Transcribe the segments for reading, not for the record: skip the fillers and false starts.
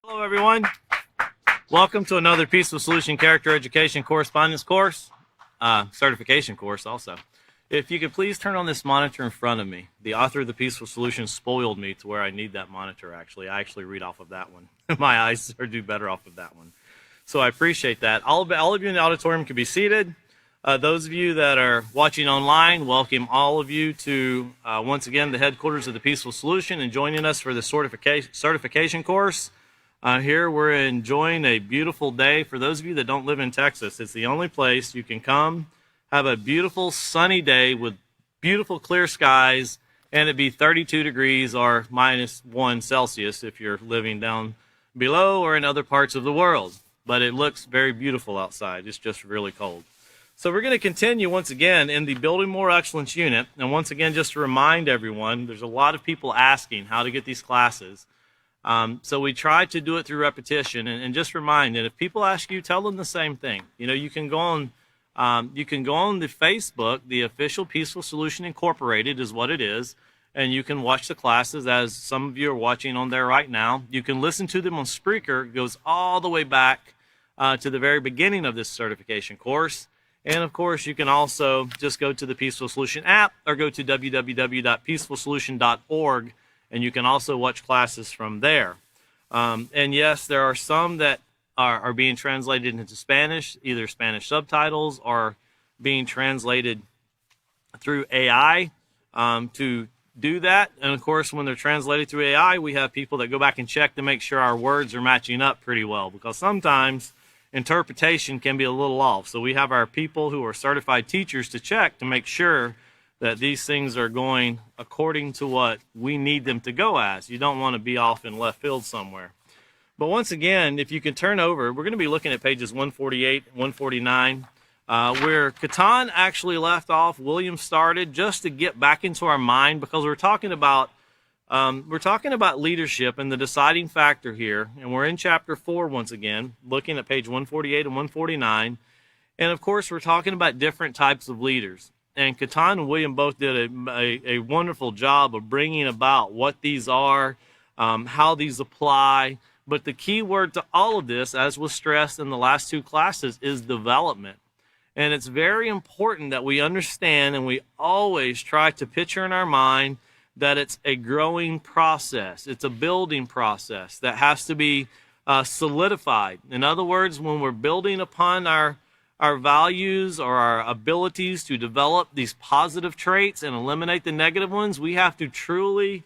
Hello, everyone. Welcome to another Peaceful Solution Character Education Correspondence course, certification course also. If you could please turn on this monitor in front of me. The author of the Peaceful Solution spoiled me to where I need that monitor, actually. I actually read off of that one. My eyes do better off of that one. So I appreciate that. All of you in the auditorium can be seated. Those of you that are watching online, welcome all of you to, once again, the headquarters of the Peaceful Solution and joining us for the certification course. Here we're enjoying a beautiful day. For those of you that don't live in Texas, it's the only place you can come, have a beautiful sunny day with beautiful clear skies, and it'd be 32 degrees or -1 Celsius if you're living down below or in other parts of the world. But it looks very beautiful outside. It's just really cold. So we're going to continue once again in the Building More Excellence unit. And once again, just to remind everyone, there's a lot of people asking how to get these classes. So we try to do it through repetition, and just remind that if people ask you, tell them the same thing. You know, you can go on the Facebook, the official Peaceful Solution Incorporated is what it is, and you can watch the classes as some of you are watching on there right now. You can listen to them on Spreaker. It goes all the way back to the very beginning of this certification course. And of course, you can also just go to the Peaceful Solution app or go to www.peacefulsolution.org. And you can also watch classes from there. And yes, there are some that are being translated into Spanish, either Spanish subtitles or being translated through AI to do that. And of course, when they're translated through AI, we have people that go back and check to make sure our words are matching up pretty well, because sometimes interpretation can be a little off. So we have our people who are certified teachers to check to make sure that these things are going according to what we need them to go as. You don't want to be off in left field somewhere. But once again, if you can turn over, we're going to be looking at pages 148, 149, where Catan actually left off, William started, just to get back into our mind, because we're talking about leadership and the deciding factor here. And we're in chapter 4 once again, looking at page 148 and 149. And of course, we're talking about different types of leaders. And Catan and William both did a wonderful job of bringing about what these are, how these apply. But the key word to all of this, as was stressed in the last two classes, is development. And it's very important that we understand, and we always try to picture in our mind that it's a growing process. It's a building process that has to be solidified. In other words, when we're building upon our values or our abilities to develop these positive traits and eliminate the negative ones, we have to truly,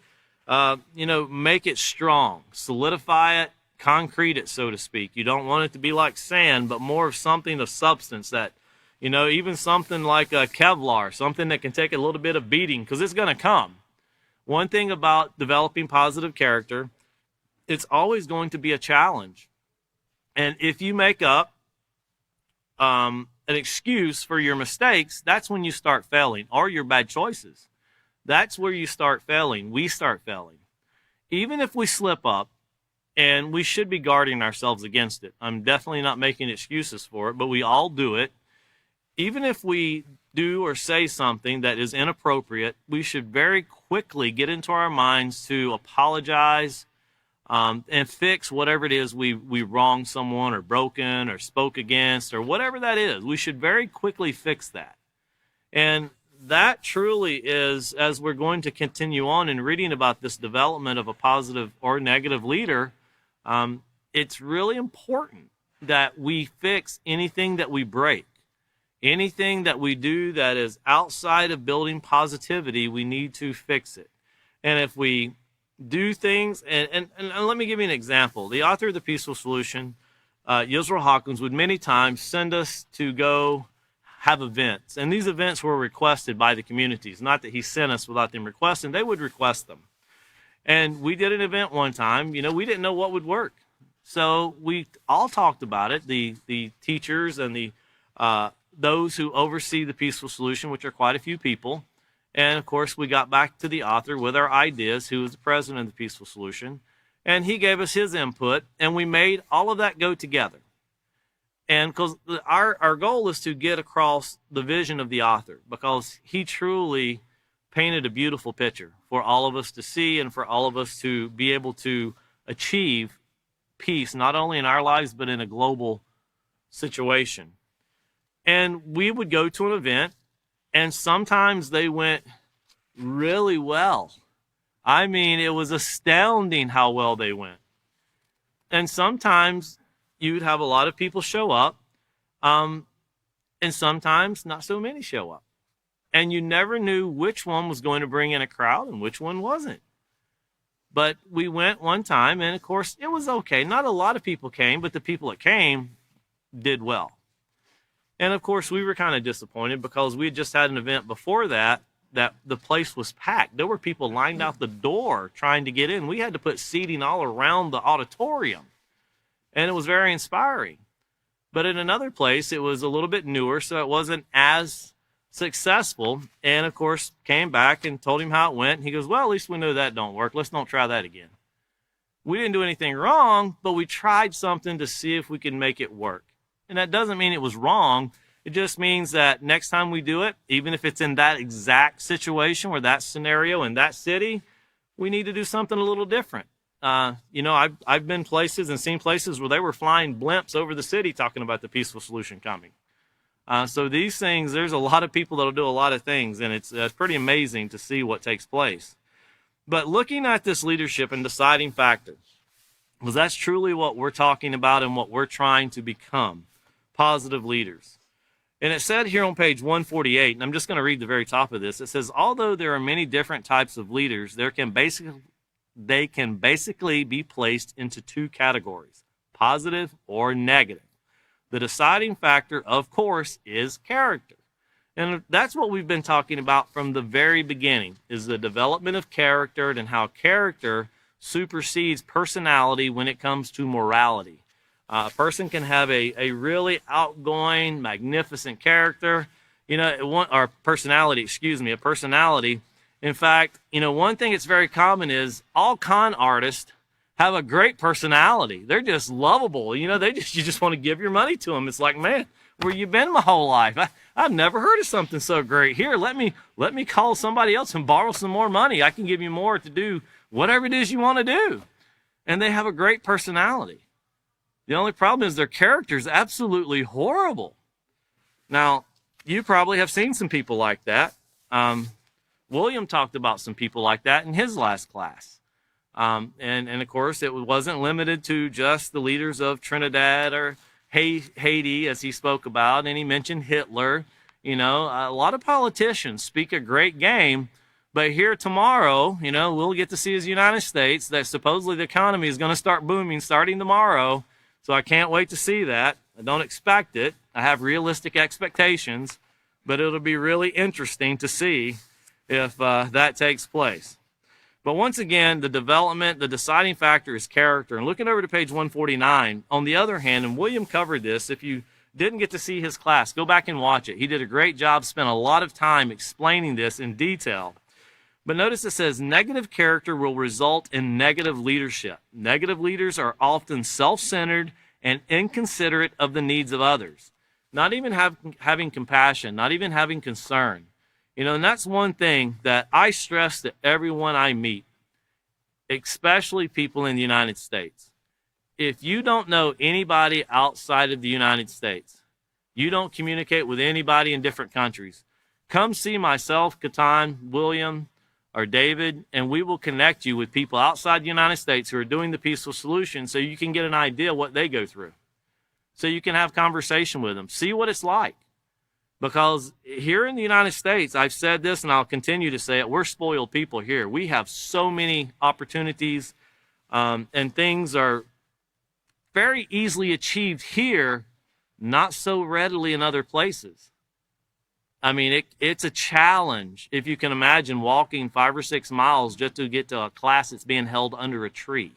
make it strong, solidify it, concrete it, so to speak. You don't want it to be like sand, but more of something of substance that, even something like a Kevlar, something that can take a little bit of beating, because it's going to come. One thing about developing positive character, it's always going to be a challenge. And if you make up an excuse for your mistakes, that's when you start failing, or your bad choices. That's where you start failing. We start failing. Even if we slip up, and we should be guarding ourselves against it. I'm definitely not making excuses for it, but we all do it. Even if we do or say something that is inappropriate, we should very quickly get into our minds to apologize, and fix whatever it is we wronged someone or broken or spoke against or whatever that is. We should very quickly fix that. And that truly is, as we're going to continue on in reading about this development of a positive or negative leader, it's really important that we fix anything that we break. Anything that we do that is outside of building positivity, we need to fix it. And if we do things, and let me give you an example. The author of the Peaceful Solution, Yisrael Hawkins, would many times send us to go have events. And these events were requested by the communities. Not that he sent us without them requesting. They would request them. And we did an event one time. We didn't know what would work. So we all talked about it, the teachers and the those who oversee the Peaceful Solution, which are quite a few people. And, of course, we got back to the author with our ideas, who was the president of the Peaceful Solution. And he gave us his input, and we made all of that go together. And because our goal is to get across the vision of the author, because he truly painted a beautiful picture for all of us to see and for all of us to be able to achieve peace, not only in our lives, but in a global situation. And we would go to an event, and sometimes they went really well. I mean, it was astounding how well they went. And sometimes you'd have a lot of people show up, and sometimes not so many show up. And you never knew which one was going to bring in a crowd and which one wasn't. But we went one time, and of course, it was okay. Not a lot of people came, but the people that came did well. And of course, we were kind of disappointed because we had just had an event before that the place was packed. There were people lined out the door trying to get in. We had to put seating all around the auditorium, and it was very inspiring. But in another place, it was a little bit newer, so it wasn't as successful. And of course, came back and told him how it went. He goes, well, at least we know that don't work. Let's don't try that again. We didn't do anything wrong, but we tried something to see if we could make it work. And that doesn't mean it was wrong. It just means that next time we do it, even if it's in that exact situation or that scenario in that city, we need to do something a little different. I've been places and seen places where they were flying blimps over the city talking about the peaceful solution coming. So these things, there's a lot of people that'll do a lot of things, and it's pretty amazing to see what takes place. But looking at this leadership and deciding factor, because that's truly what we're talking about and what we're trying to become, positive leaders. And it said here on page 148, and I'm just going to read the very top of this. It says, although there are many different types of leaders, they can basically be placed into two categories, positive or negative. The deciding factor, of course, is character. And that's what we've been talking about from the very beginning, is the development of character and how character supersedes personality when it comes to morality. A person can have a really outgoing, magnificent character, or personality, a personality. In fact, one thing that's very common is all con artists have a great personality. They're just lovable. You just want to give your money to them. It's like, man, where you been my whole life? I've never heard of something so great. Here, let me call somebody else and borrow some more money. I can give you more to do whatever it is you want to do. And they have a great personality. The only problem is their character is absolutely horrible. Now, you probably have seen some people like that. William talked about some people like that in his last class. And of course, it wasn't limited to just the leaders of Trinidad or Haiti, as he spoke about, and he mentioned Hitler. A lot of politicians speak a great game, but here tomorrow, we'll get to see as United States that supposedly the economy is going to start booming starting tomorrow. So I can't wait to see that. I don't expect it. I have realistic expectations, but it'll be really interesting to see if that takes place. But once again, the deciding factor is character. And looking over to page 149, on the other hand, and William covered this, if you didn't get to see his class, go back and watch it. He did a great job, spent a lot of time explaining this in detail. But notice it says negative character will result in negative leadership. Negative leaders are often self-centered and inconsiderate of the needs of others. Not even having compassion, not even having concern. And that's one thing that I stress to everyone I meet, especially people in the United States. If you don't know anybody outside of the United States, you don't communicate with anybody in different countries, come see myself, Catan, William, or David, and we will connect you with people outside the United States who are doing the peaceful solution so you can get an idea what they go through. So you can have conversation with them. See what it's like. Because here in the United States, I've said this and I'll continue to say it, we're spoiled people here. We have so many opportunities, and things are very easily achieved here, not so readily in other places. I mean, it's a challenge if you can imagine walking 5 or 6 miles just to get to a class that's being held under a tree.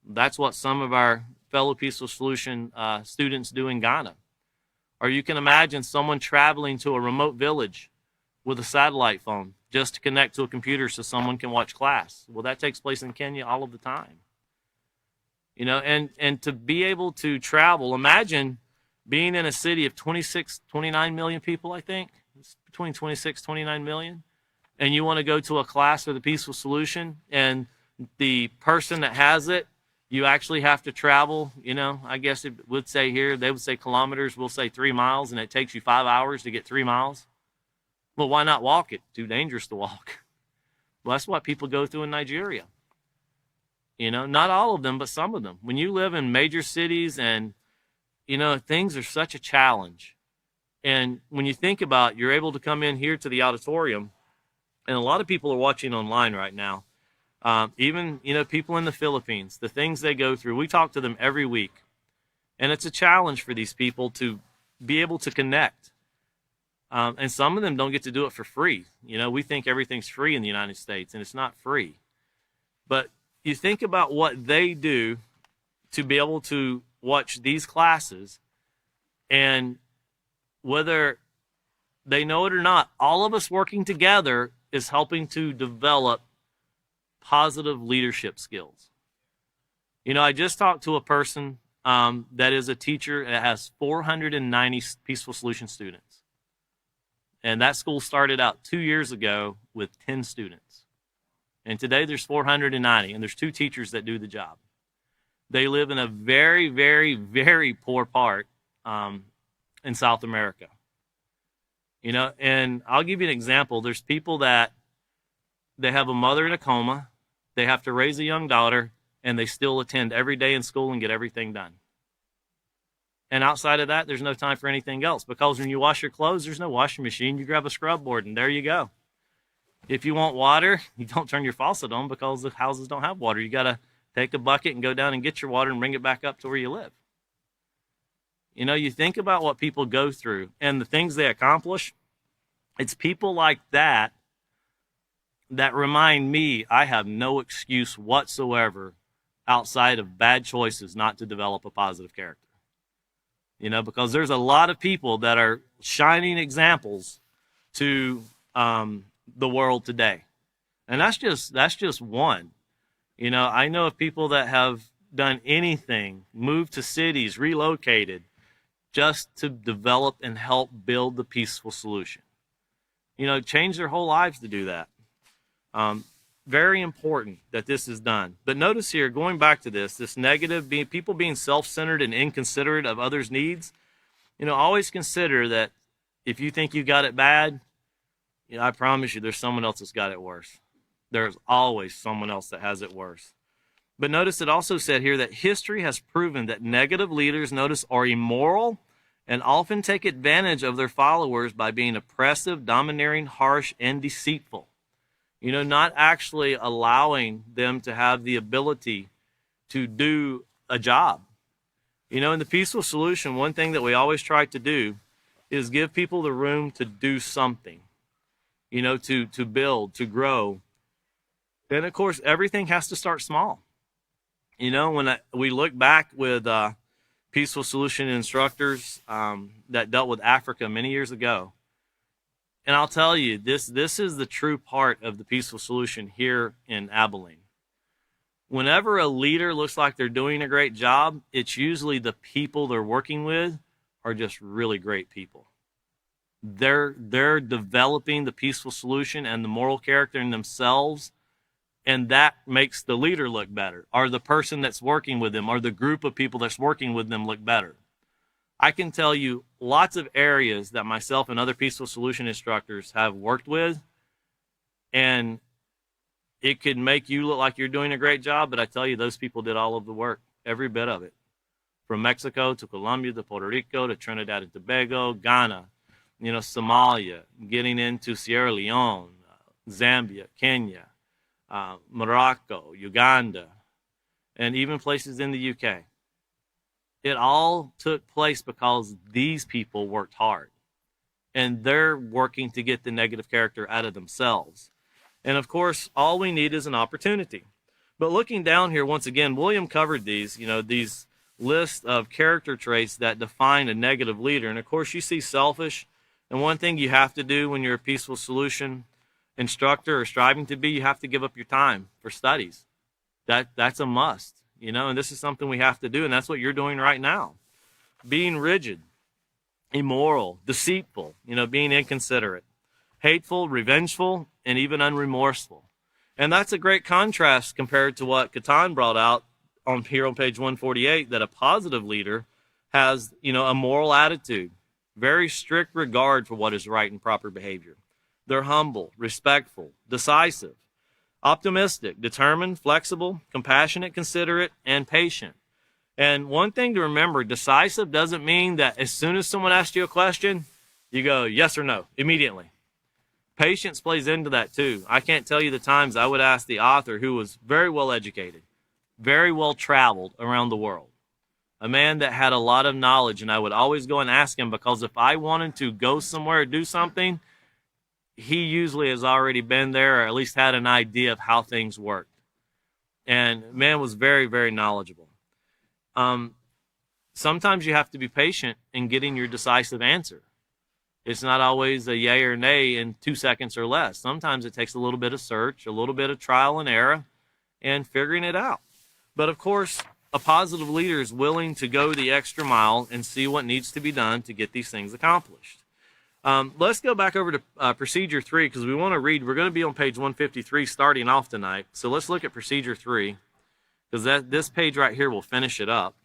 That's what some of our fellow Peaceful Solution students do in Ghana. Or you can imagine someone traveling to a remote village with a satellite phone just to connect to a computer so someone can watch class. Well, that takes place in Kenya all of the time. And to be able to travel, imagine being in a city of 29 million people, I think. It's between 26, 29 million. And you want to go to a class for the Peaceful Solution, and the person that has it You actually have to travel, I guess it would say here, they would say kilometers, we'll say 3 miles, and it takes you 5 hours to get 3 miles. Well, why not walk it? Too dangerous to walk. Well, that's what people go through in Nigeria. Not all of them, but some of them. When you live in major cities and, things are such a challenge. And when you think about it, you're able to come in here to the auditorium, and a lot of people are watching online right now. Even, people in the Philippines, the things they go through, we talk to them every week. And it's a challenge for these people to be able to connect. And some of them don't get to do it for free. We think everything's free in the United States, and it's not free. But you think about what they do to be able to watch these classes, and whether they know it or not, all of us working together is helping to develop positive leadership skills. I just talked to a person that is a teacher that has 490 Peaceful Solution students. And that school started out 2 years ago with 10 students. And today there's 490, and there's 2 teachers that do the job. They live in a very, very, very poor part in South America. And I'll give you an example. There's people that they have a mother in a coma, they have to raise a young daughter, and they still attend every day in school and get everything done. And outside of that, there's no time for anything else, because when you wash your clothes, there's no washing machine. You grab a scrub board, and there you go. If you want water, you don't turn your faucet on, because the houses don't have water. You got to take a bucket and go down and get your water and bring it back up to where you live. You think about what people go through and the things they accomplish. It's people like that remind me I have no excuse whatsoever outside of bad choices not to develop a positive character. Because there's a lot of people that are shining examples to the world today. And that's just one. I know of people that have done anything, moved to cities, relocated, just to develop and help build the Peaceful Solution. Change their whole lives to do that. Very important that this is done. But notice here, going back to this negative, people being self-centered and inconsiderate of others' needs, always consider that if you think you got it bad, I promise you there's someone else that's got it worse. There's always someone else that has it worse. But notice it also said here that history has proven that negative leaders, notice, are immoral and often take advantage of their followers by being oppressive, domineering, harsh, and deceitful. Not actually allowing them to have the ability to do a job. In the Peaceful Solution, one thing that we always try to do is give people the room to do something, to build, to grow. And of course, everything has to start small. When we look back with Peaceful Solution instructors that dealt with Africa many years ago, and I'll tell you, this is the true part of the Peaceful Solution here in Abilene. Whenever a leader looks like they're doing a great job, it's usually the people they're working with are just really great people. They're developing the Peaceful Solution and the moral character in themselves, and that makes the leader look better, or the person that's working with them, or the group of people that's working with them look better. I can tell you lots of areas that myself and other Peaceful Solution instructors have worked with, and it could make you look like you're doing a great job, but I tell you, those people did all of the work, every bit of it. From Mexico to Colombia to Puerto Rico to Trinidad and Tobago, Ghana, Somalia, getting into Sierra Leone, Zambia, Kenya, Morocco, Uganda, and even places in the UK. It all took place because these people worked hard, and they're working to get the negative character out of themselves. And of course, all we need is an opportunity. But looking down here, once again, William covered these list of character traits that define a negative leader. And of course, you see selfish. And one thing you have to do when you're a Peaceful Solution instructor or striving to be, you have to give up your time for studies. That's a must. And this is something we have to do, and that's what you're doing right now. Being rigid, immoral, deceitful, being inconsiderate, hateful, revengeful, and even unremorseful. And that's a great contrast compared to what Catan brought out on here on page 148 that a positive leader has, a moral attitude, very strict regard for what is right and proper behavior. They're humble, respectful, decisive, optimistic, determined, flexible, compassionate, considerate, and patient. And one thing to remember, decisive doesn't mean that as soon as someone asks you a question, you go yes or no immediately. Patience plays into that too. I can't tell you the times I would ask the author, who was very well educated, very well traveled around the world, a man that had a lot of knowledge, and I would always go and ask him, because if I wanted to go somewhere or do something, he usually has already been there, or at least had an idea of how things worked. And man was very, very knowledgeable. Sometimes you have to be patient in getting your decisive answer. It's not always a yay or nay in 2 seconds or less. Sometimes it takes a little bit of search, a little bit of trial and error, and figuring it out. But of course, a positive leader is willing to go the extra mile and see what needs to be done to get these things accomplished. Let's go back over to Procedure 3, because we want to read. We're going to be on page 153 starting off tonight. So let's look at Procedure 3, because this page right here will finish it up.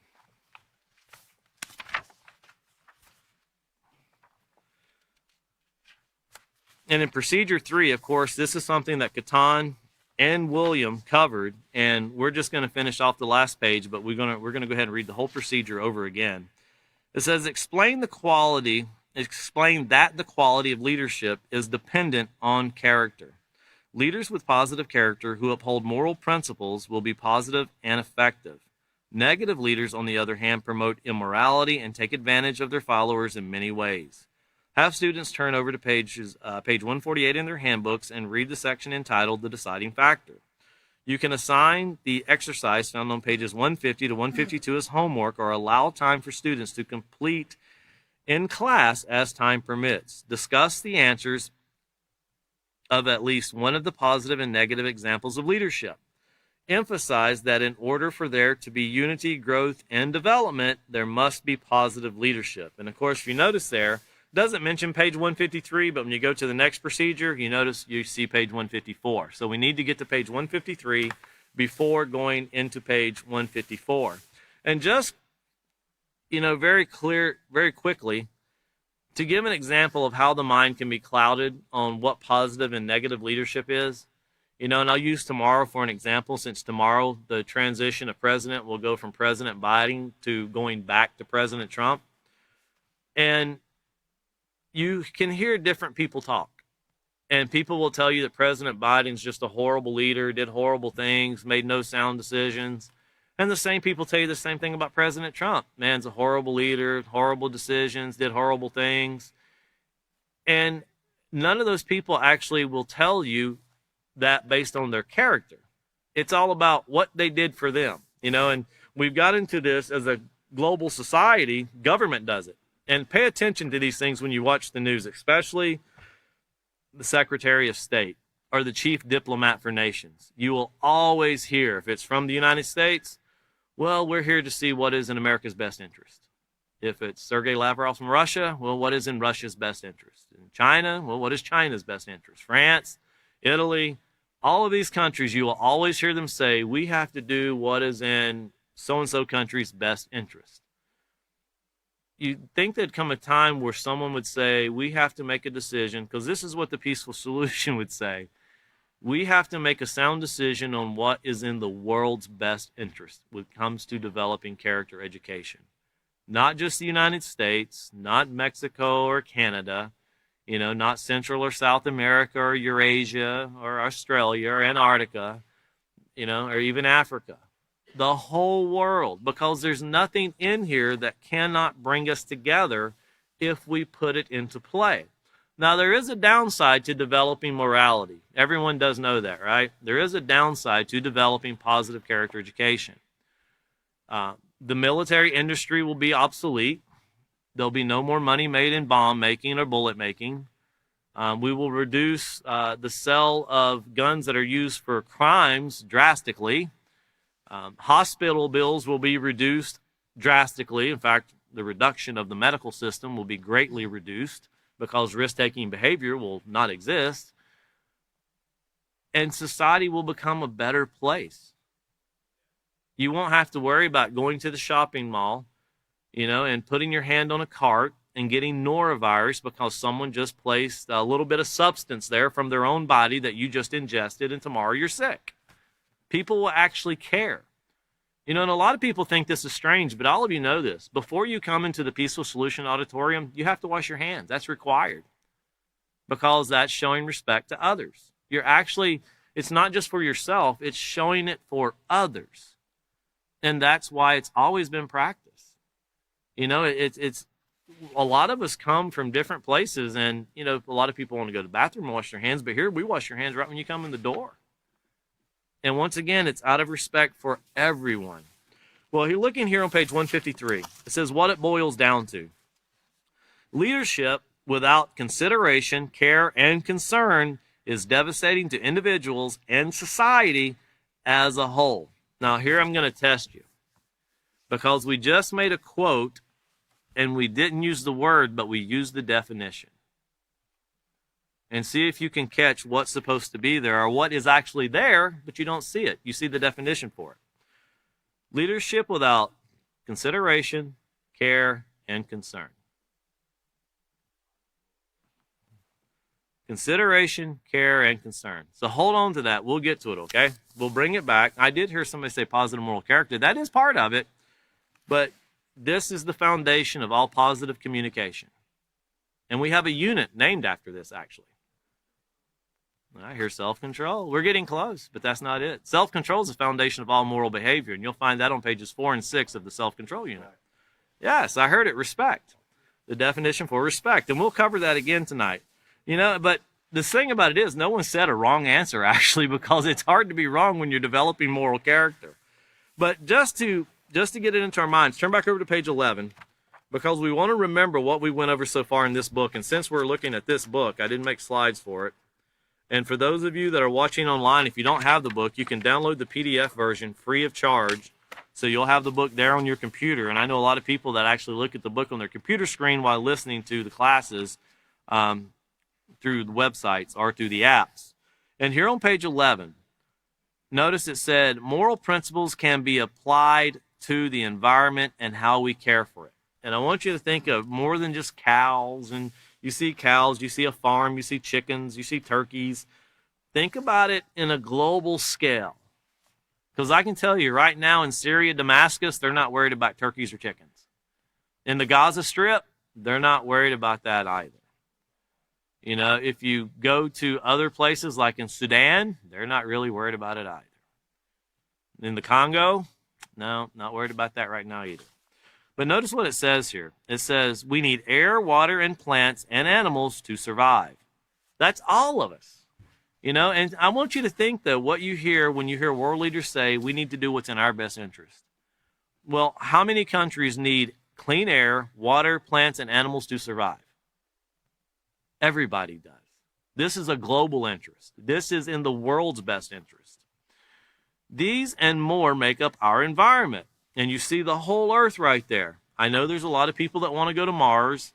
And in Procedure 3, of course, this is something that Catan and William covered, and we're just going to finish off the last page, but we're going to go ahead and read the whole procedure over again. It says, explain that the quality of leadership is dependent on character. Leaders with positive character who uphold moral principles will be positive and effective. Negative leaders, on the other hand, promote immorality and take advantage of their followers in many ways. Have students turn over to page 148 in their handbooks and read the section entitled The Deciding Factor. You can assign the exercise found on pages 150 to 152 as homework, or allow time for students to complete in class as time permits. Discuss the answers of at least one of the positive and negative examples of leadership. Emphasize that in order for there to be unity, growth, and development, there must be positive leadership. And of course, if you notice there, doesn't mention page 153, but when you go to the next procedure, you see page 154. So we need to get to page 153 before going into page 154. And just, very quickly, to give an example of how the mind can be clouded on what positive and negative leadership is, and I'll use tomorrow for an example, since tomorrow the transition of president will go from President Biden to going back to President Trump. And you can hear different people talk, and people will tell you that President Biden's just a horrible leader, did horrible things, made no sound decisions. And the same people tell you the same thing about President Trump. Man's a horrible leader, horrible decisions, did horrible things. And none of those people actually will tell you that based on their character. It's all about what they did for them, and we've got into this as a global society. Government does it. And pay attention to these things when you watch the news, especially the Secretary of State or the chief diplomat for nations. You will always hear, if it's from the United States, well, we're here to see what is in America's best interest. If it's Sergei Lavrov from Russia, well, what is in Russia's best interest? In China, well, what is China's best interest? France, Italy, all of these countries, you will always hear them say, we have to do what is in so-and-so country's best interest. You'd think there'd come a time where someone would say, we have to make a decision, because this is what the peaceful solution would say. We have to make a sound decision on what is in the world's best interest when it comes to developing character education. Not just the United States, not Mexico or Canada, not Central or South America or Eurasia or Australia or Antarctica, or even Africa. The whole world, because there's nothing in here that cannot bring us together if we put it into play. Now, there is a downside to developing morality. Everyone does know that, right? There is a downside to developing positive character education. The military industry will be obsolete. There'll be no more money made in bomb making or bullet making. We will reduce the sale of guns that are used for crimes drastically. Hospital bills will be reduced drastically. In fact, the reduction of the medical system will be greatly reduced because risk-taking behavior will not exist. And society will become a better place. You won't have to worry about going to the shopping mall, and putting your hand on a cart and getting norovirus because someone just placed a little bit of substance there from their own body that you just ingested, and tomorrow you're sick. People will actually care. And a lot of people think this is strange, but all of you know this. Before you come into the Peaceful Solution Auditorium, you have to wash your hands. That's required because that's showing respect to others. It's not just for yourself, it's showing it for others. And that's why it's always been practiced. It's a lot of us come from different places, and, a lot of people want to go to the bathroom and wash their hands, but here we wash your hands right when you come in the door. And once again, it's out of respect for everyone. Well, you're looking here on page 153. It says what it boils down to. Leadership without consideration, care, and concern is devastating to individuals and society as a whole. Now, here I'm going to test you because we just made a quote and we didn't use the word, but we used the definition. And see if you can catch what's supposed to be there or what is actually there, but you don't see it. You see the definition for it. Leadership without consideration, care, and concern. Consideration, care, and concern. So hold on to that. We'll get to it, okay? We'll bring it back. I did hear somebody say positive moral character. That is part of it, but this is the foundation of all positive communication. And we have a unit named after this, actually. I hear self-control. We're getting close, but that's not it. Self-control is the foundation of all moral behavior, and you'll find that on pages 4 and 6 of the self-control unit. Yes, I heard it, respect. The definition for respect, and we'll cover that again tonight. But the thing about it is no one said a wrong answer, actually, because it's hard to be wrong when you're developing moral character. But just to get it into our minds, turn back over to page 11, because we want to remember what we went over so far in this book. And since we're looking at this book, I didn't make slides for it. And for those of you that are watching online, if you don't have the book, you can download the PDF version free of charge. So you'll have the book there on your computer. And I know a lot of people that actually look at the book on their computer screen while listening to the classes through the websites or through the apps. And here on page 11, notice it said, moral principles can be applied to the environment and how we care for it. And I want you to think of more than just cows. And you see cows, you see a farm, you see chickens, you see turkeys. Think about it in a global scale. Because I can tell you right now in Syria, Damascus, they're not worried about turkeys or chickens. In the Gaza Strip, they're not worried about that either. If you go to other places like in Sudan, they're not really worried about it either. In the Congo, no, not worried about that right now either. But notice what it says here. It says, we need air, water, and plants and animals to survive. That's all of us. And I want you to think, though, what you hear when you hear world leaders say, we need to do what's in our best interest. Well, how many countries need clean air, water, plants, and animals to survive? Everybody does. This is a global interest. This is in the world's best interest. These and more make up our environment. And you see the whole earth right there. I know there's a lot of people that want to go to Mars.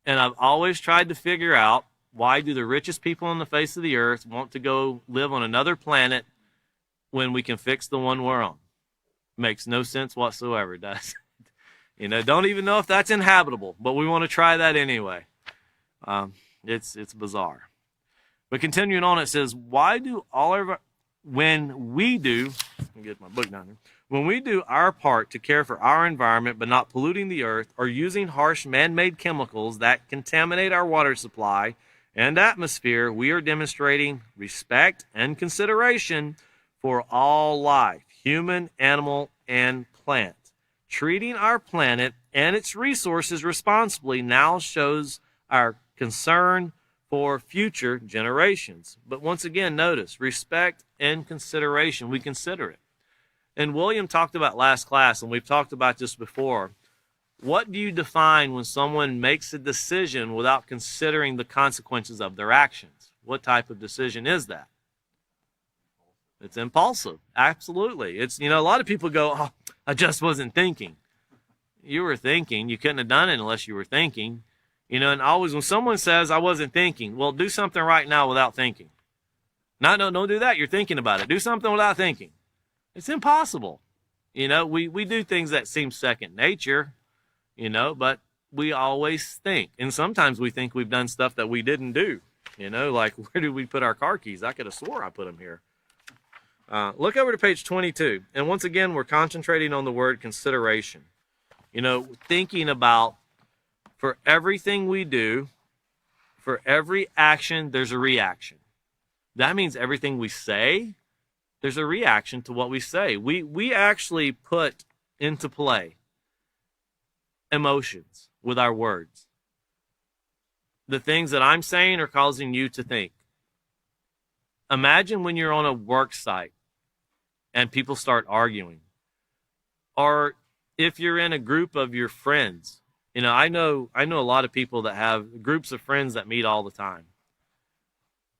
And I've always tried to figure out, why do the richest people on the face of the earth want to go live on another planet when we can fix the one we're on? Makes no sense whatsoever, does it? Don't even know if that's inhabitable, but we want to try that anyway. It's bizarre. But continuing on, it says, when we do our part to care for our environment but not polluting the earth or using harsh man-made chemicals that contaminate our water supply and atmosphere, we are demonstrating respect and consideration for all life, human, animal, and plant. Treating our planet and its resources responsibly now shows our concern for future generations. But once again, notice, respect and consideration. We consider it. And William talked about last class, and we've talked about this before. What do you define when someone makes a decision without considering the consequences of their actions? What type of decision is that? It's impulsive. Absolutely. It's, a lot of people go, oh, I just wasn't thinking. You were thinking. You couldn't have done it unless you were thinking. And always when someone says, I wasn't thinking, well, do something right now without thinking. No, don't do that. You're thinking about it. Do something without thinking. It's impossible. We do things that seem second nature, but we always think. And sometimes we think we've done stuff that we didn't do. Like, where did we put our car keys? I could have swore I put them here. Look over to page 22. And once again, we're concentrating on the word consideration. Thinking about, for everything we do, for every action, there's a reaction. That means everything we say, there's a reaction to what we say. We actually put into play emotions with our words. The things that I'm saying are causing you to think. Imagine when you're on a work site and people start arguing. Or if you're in a group of your friends. I know a lot of people that have groups of friends that meet all the time.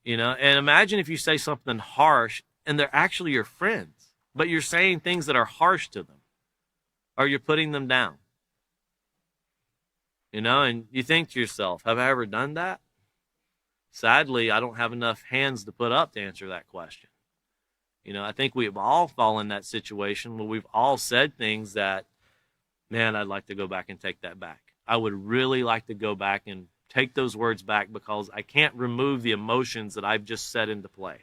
And imagine if you say something harsh and they're actually your friends, but you're saying things that are harsh to them, or you're putting them down. And you think to yourself, have I ever done that? Sadly, I don't have enough hands to put up to answer that question. I think we've all fallen in that situation where we've all said things that, man, I'd like to go back and take that back. I would really like to go back and take those words back, because I can't remove the emotions that I've just set into play.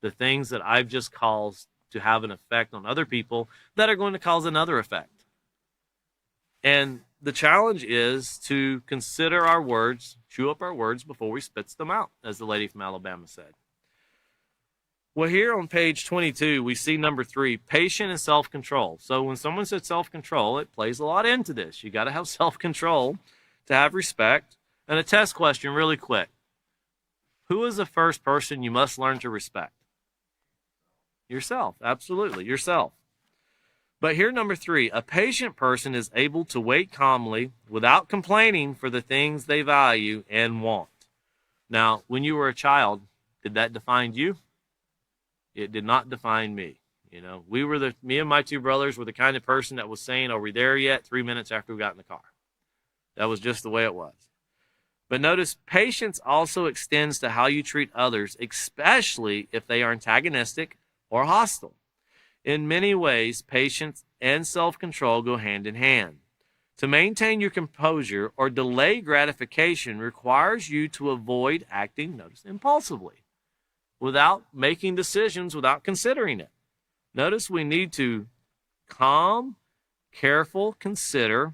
The things that I've just caused to have an effect on other people that are going to cause another effect. And the challenge is to consider our words, chew up our words before we spits them out, as the lady from Alabama said. Well, here on page 22, we see number 3, patience and self-control. So when someone says self-control, it plays a lot into this. You got to have self-control to have respect. And a test question really quick. Who is the first person you must learn to respect? Yourself. Absolutely. Yourself. But here, number 3, a patient person is able to wait calmly without complaining for the things they value and want. Now, when you were a child, did that define you? It did not define me. Me and my 2 brothers were the kind of person that was saying, are we there yet? 3 minutes after we got in the car. That was just the way it was. But notice, patience also extends to how you treat others, especially if they are antagonistic or hostile. In many ways, patience and self-control go hand in hand. To maintain your composure or delay gratification requires you to avoid acting, notice, impulsively, without making decisions, without considering it. Notice we need to calm, careful consideration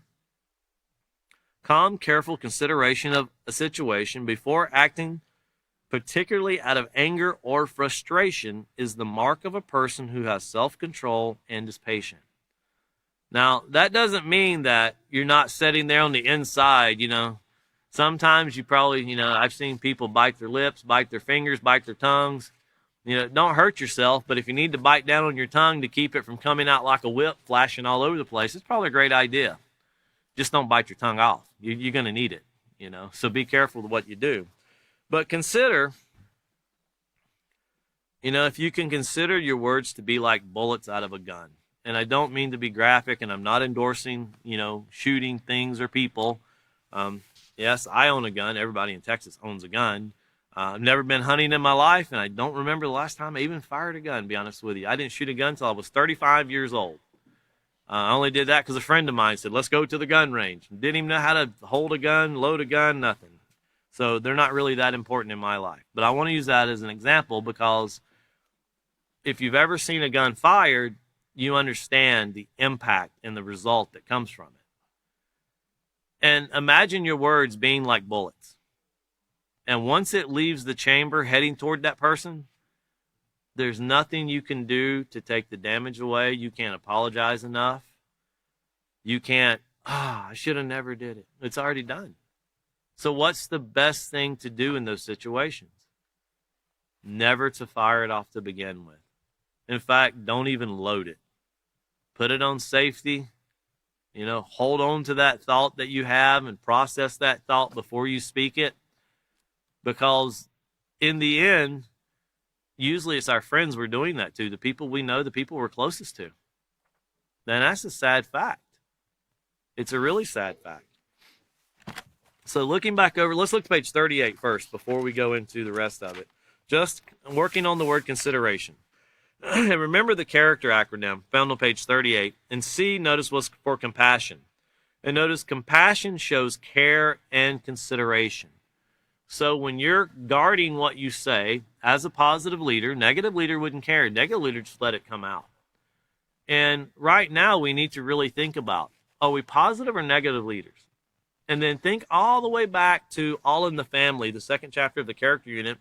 of a situation before acting, particularly out of anger or frustration, is the mark of a person who has self-control and is patient. Now, that doesn't mean that you're not sitting there on the inside, Sometimes you probably, I've seen people bite their lips, bite their fingers, bite their tongues. Don't hurt yourself, but if you need to bite down on your tongue to keep it from coming out like a whip, flashing all over the place, it's probably a great idea. Just don't bite your tongue off. You're going to need it, So be careful with what you do. But consider, if you can consider your words to be like bullets out of a gun. And I don't mean to be graphic, and I'm not endorsing, shooting things or people. Yes, I own a gun. Everybody in Texas owns a gun. I've never been hunting in my life, and I don't remember the last time I even fired a gun, to be honest with you. I didn't shoot a gun until I was 35 years old. I only did that because a friend of mine said, let's go to the gun range. Didn't even know how to hold a gun, load a gun, nothing. So they're not really that important in my life. But I want to use that as an example because if you've ever seen a gun fired, you understand the impact and the result that comes from it. And imagine your words being like bullets. And once it leaves the chamber heading toward that person, there's nothing you can do to take the damage away. You can't apologize enough. You can't, I should have never did it. It's already done. So what's the best thing to do in those situations? Never to fire it off to begin with. In fact, don't even load it. Put it on safety. Hold on to that thought that you have and process that thought before you speak it. Because in the end, usually it's our friends we're doing that to, the people we know, the people we're closest to. Then that's a sad fact. It's a really sad fact. So looking back over, let's look at page 38 first before we go into the rest of it. Just working on the word consideration. And remember the character acronym found on page 38. And C, notice, was for compassion. And notice compassion shows care and consideration. So when you're guarding what you say as a positive leader, negative leader wouldn't care. Negative leader just let it come out. And right now we need to really think about, are we positive or negative leaders? And then think all the way back to All in the Family, the second chapter of the character unit,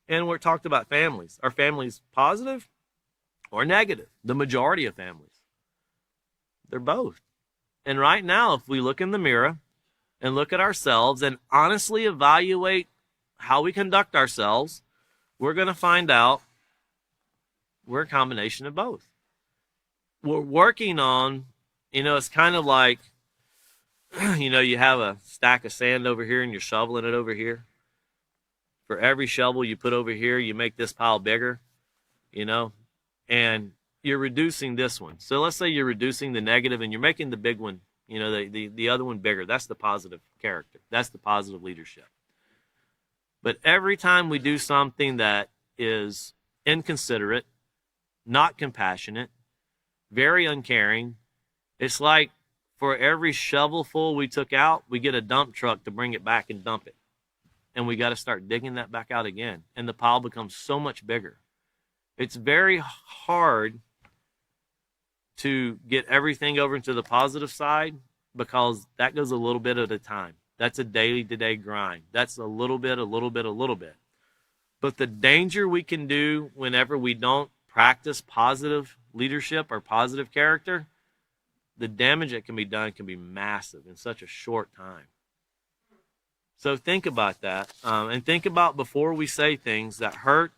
and we're talked about families. Are families positive or negative? The majority of families. They're both. And right now, if we look in the mirror and look at ourselves and honestly evaluate how we conduct ourselves, we're going to find out we're a combination of both. We're working on, it's kind of like, you have a stack of sand over here and you're shoveling it over here. For every shovel you put over here, you make this pile bigger, and you're reducing this one. So let's say you're reducing the negative and you're making the big one, the other one bigger. That's the positive character. That's the positive leadership. But every time we do something that is inconsiderate, not compassionate, very uncaring, it's like for every shovelful we took out, we get a dump truck to bring it back and dump it. And we got to start digging that back out again. And the pile becomes so much bigger. It's very hard to get everything over into the positive side because that goes a little bit at a time. That's a day-to-day grind. That's a little bit. But the danger we can do whenever we don't practice positive leadership or positive character, the damage that can be done can be massive in such a short time. So think about that, and think about before we say things that hurt,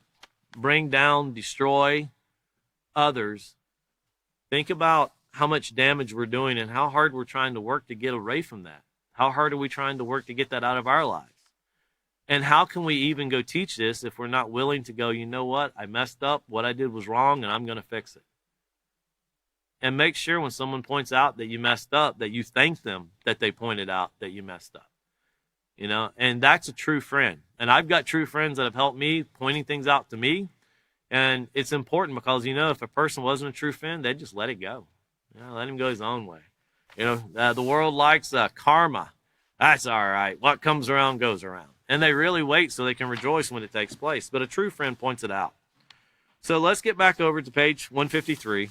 bring down, destroy others. Think about how much damage we're doing and how hard we're trying to work to get away from that. How hard are we trying to work to get that out of our lives? And how can we even go teach this if we're not willing to go, you know what, I messed up, what I did was wrong, and I'm going to fix it. And make sure when someone points out that you messed up, that you thank them that they pointed out that you messed up. And that's a true friend. And I've got true friends that have helped me, pointing things out to me. And it's important because, if a person wasn't a true friend, they'd just let it go. Let him go his own way. The world likes karma. That's all right. What comes around goes around. And they really wait so they can rejoice when it takes place. But a true friend points it out. So let's get back over to page 153.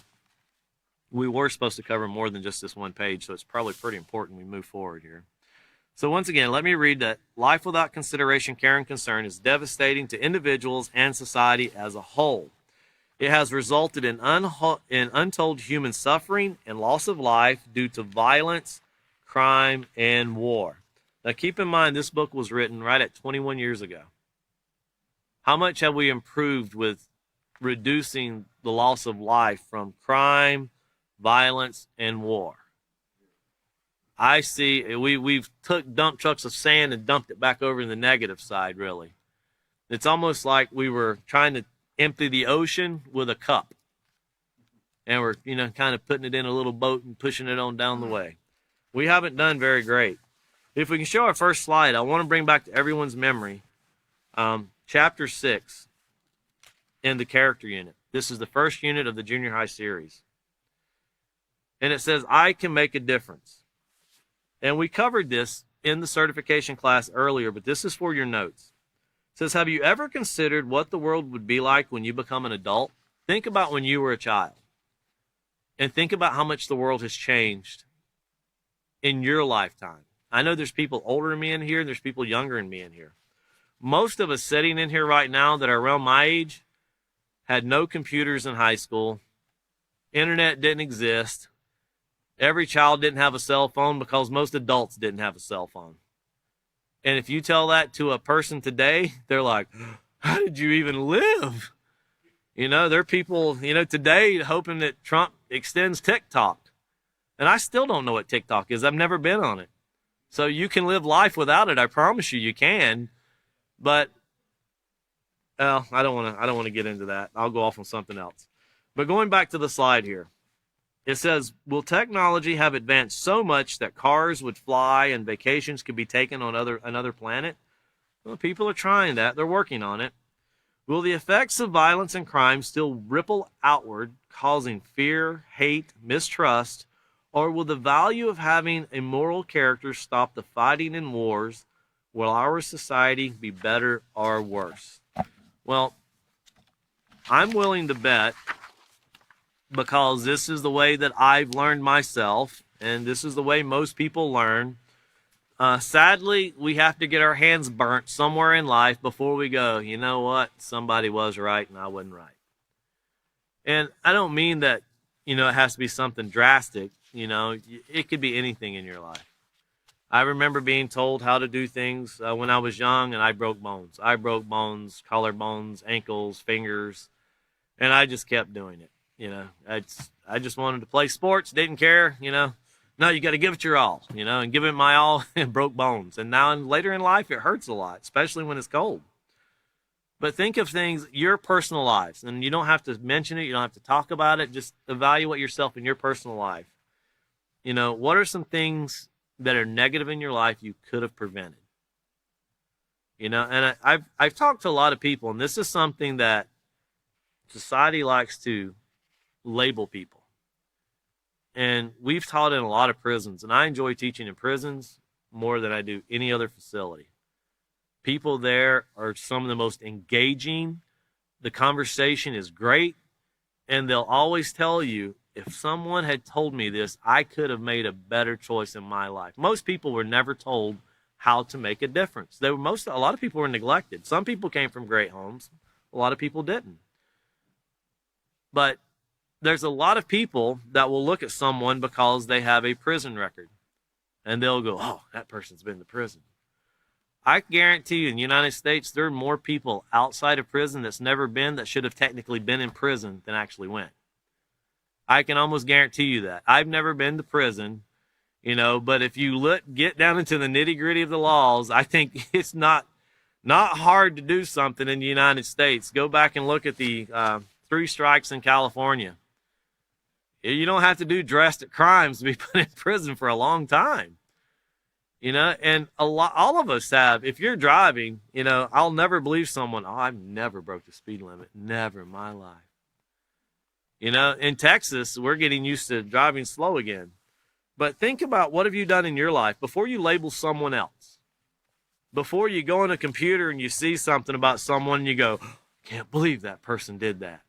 We were supposed to cover more than just this one page, so it's probably pretty important we move forward here. So once again, let me read that life without consideration, care, and concern is devastating to individuals and society as a whole. It has resulted in untold human suffering and loss of life due to violence, crime, and war. Now keep in mind, this book was written right at 21 years ago. How much have we improved with reducing the loss of life from crime, violence, and war? I see we've took dump trucks of sand and dumped it back over in the negative side, really. It's almost like we were trying to empty the ocean with a cup. And we're, kind of putting it in a little boat and pushing it on down the way. We haven't done very great. If we can show our first slide, I want to bring back to everyone's memory chapter 6 in the character unit. This is the first unit of the junior high series. And it says, I can make a difference. And we covered this in the certification class earlier, but this is for your notes. It says, have you ever considered what the world would be like when you become an adult? Think about when you were a child. And think about how much the world has changed in your lifetime. I know there's people older than me in here, and there's people younger than me in here. Most of us sitting in here right now that are around my age had no computers in high school. Internet didn't exist. Every child didn't have a cell phone because most adults didn't have a cell phone. And if you tell that to a person today, they're like, how did you even live? There are people, today hoping that Trump extends TikTok. And I still don't know what TikTok is. I've never been on it. So you can live life without it. I promise you can. But I don't want to get into that. I'll go off on something else. But going back to the slide here. It says, will technology have advanced so much that cars would fly and vacations could be taken on another planet? Well, people are trying that. They're working on it. Will the effects of violence and crime still ripple outward, causing fear, hate, mistrust, or will the value of having a moral character stop the fighting and wars? Will our society be better or worse? Well, I'm willing to bet, because this is the way that I've learned myself, and this is the way most people learn. Sadly, we have to get our hands burnt somewhere in life before we go, you know what, somebody was right and I wasn't right. And I don't mean that, it has to be something drastic. It could be anything in your life. I remember being told how to do things when I was young, and I broke bones. I broke bones, collarbones, ankles, fingers, and I just kept doing it. I just wanted to play sports, didn't care, No, you got to give it your all, and give it my all, and broke bones. And now later in life, it hurts a lot, especially when it's cold. But think of things, your personal lives, and you don't have to mention it, you don't have to talk about it, just evaluate yourself in your personal life. What are some things that are negative in your life you could have prevented? And I've talked to a lot of people, and this is something that society likes to label people. And we've taught in a lot of prisons, and I enjoy teaching in prisons more than I do any other facility. People there are some of the most engaging. The conversation is great, and they'll always tell you, if someone had told me this, I could have made a better choice in my life. Most people were never told how to make a difference. A lot of people were neglected. Some people came from great homes. A lot of people didn't. But there's a lot of people that will look at someone because they have a prison record, and they'll go, oh, that person's been to prison. I guarantee you in the United States, there are more people outside of prison that's never been, that should have technically been in prison, than actually went. I can almost guarantee you that. I've never been to prison, but if you get down into the nitty-gritty of the laws, I think it's not hard to do something in the United States. Go back and look at the 3 strikes in California. You don't have to do drastic crimes to be put in prison for a long time. And all of us have. If you're driving, I'll never believe someone, oh, I've never broke the speed limit. Never in my life. In Texas, we're getting used to driving slow again. But think about, what have you done in your life before you label someone else? Before you go on a computer and you see something about someone and you go, can't believe that person did that.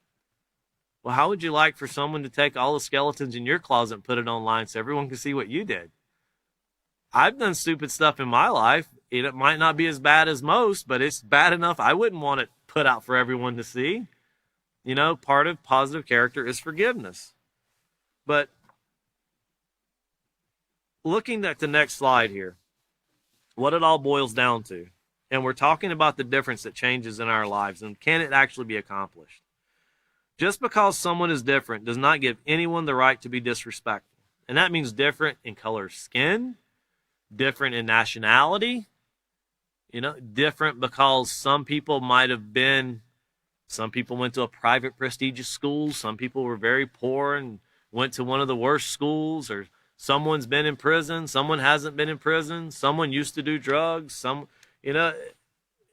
Well, how would you like for someone to take all the skeletons in your closet and put it online so everyone can see what you did? I've done stupid stuff in my life. It might not be as bad as most, but it's bad enough I wouldn't want it put out for everyone to see. Part of positive character is forgiveness. But looking at the next slide here, what it all boils down to, and we're talking about the difference that changes in our lives, and can it actually be accomplished? Just because someone is different does not give anyone the right to be disrespectful. And that means different in color of skin, different in nationality, different because some people went to a private prestigious school. Some people were very poor and went to one of the worst schools, or someone's been in prison. Someone hasn't been in prison. Someone used to do drugs.